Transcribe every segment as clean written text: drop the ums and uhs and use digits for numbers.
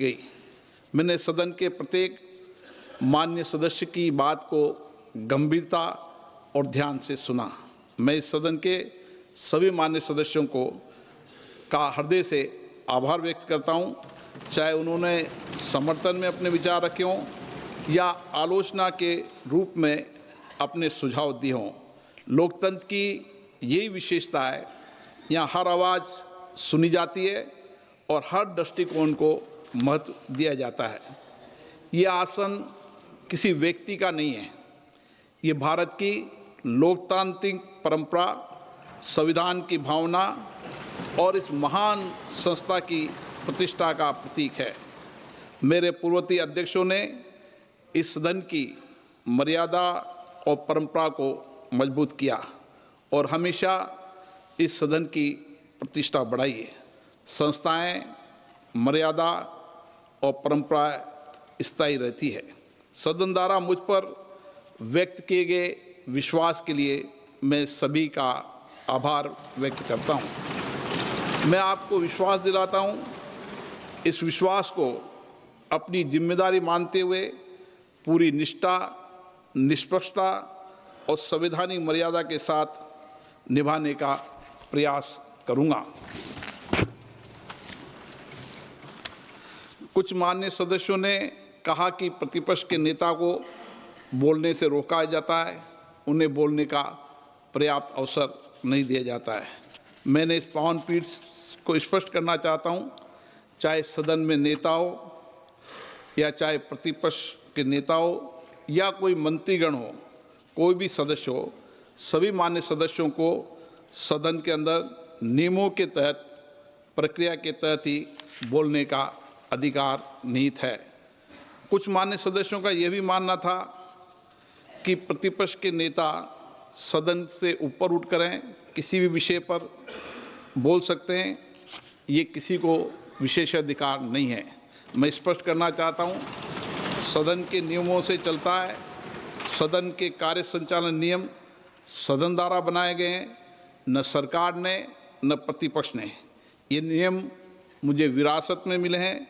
गई। मैंने सदन के प्रत्येक मान्य सदस्य की बात को गंभीरता और ध्यान से सुना। मैं इस सदन के सभी मान्य सदस्यों का हृदय से आभार व्यक्त करता हूं, चाहे उन्होंने समर्थन में अपने विचार रखे हों या आलोचना के रूप में अपने सुझाव दिए हों। लोकतंत्र की यही विशेषता है, यहाँ हर आवाज़ सुनी जाती है और हर दृष्टिकोण को महत्व दिया जाता है। ये आसन किसी व्यक्ति का नहीं है, ये भारत की लोकतांत्रिक परंपरा, संविधान की भावना और इस महान संस्था की प्रतिष्ठा का प्रतीक है। मेरे पूर्ववर्ती अध्यक्षों ने इस सदन की मर्यादा और परंपरा को मजबूत किया और हमेशा इस सदन की प्रतिष्ठा बढ़ाई है। संस्थाएं, मर्यादा और परंपरा स्थायी रहती है। सदन द्वारा मुझ पर व्यक्त किए गए विश्वास के लिए मैं सभी का आभार व्यक्त करता हूं। मैं आपको विश्वास दिलाता हूं, इस विश्वास को अपनी जिम्मेदारी मानते हुए पूरी निष्ठा, निष्पक्षता और संवैधानिक मर्यादा के साथ निभाने का प्रयास करूंगा। कुछ मान्य सदस्यों ने कहा कि प्रतिपक्ष के नेता को बोलने से रोका जाता है, उन्हें बोलने का पर्याप्त अवसर नहीं दिया जाता है। मैंने इस पावन पीठ को स्पष्ट करना चाहता हूं, चाहे सदन में नेता हो या चाहे प्रतिपक्ष के नेता हो या कोई मंत्रीगण हो, कोई भी सदस्य हो, सभी मान्य सदस्यों को सदन के अंदर नियमों के तहत, प्रक्रिया के तहत ही बोलने का अधिकार निहित है। कुछ मान्य सदस्यों का यह भी मानना था कि प्रतिपक्ष के नेता सदन से ऊपर उठ कर किसी भी विषय पर बोल सकते हैं, ये किसी को विशेषाधिकार नहीं है। मैं स्पष्ट करना चाहता हूँ, सदन के नियमों से चलता है। सदन के कार्य संचालन नियम सदन द्वारा बनाए गए हैं, न सरकार ने न प्रतिपक्ष ने। ये नियम मुझे विरासत में मिले हैं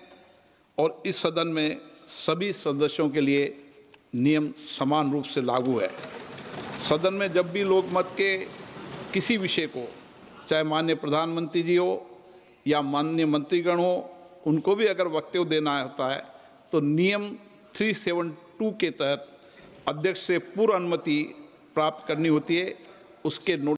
और इस सदन में सभी सदस्यों के लिए नियम समान रूप से लागू है। सदन में जब भी लोकमत के किसी विषय को, चाहे माननीय प्रधानमंत्री जी हो या माननीय मंत्रीगण हो, उनको भी अगर वक्तव्य देना होता है तो नियम 372 के तहत अध्यक्ष से पूर्व अनुमति प्राप्त करनी होती है। उसके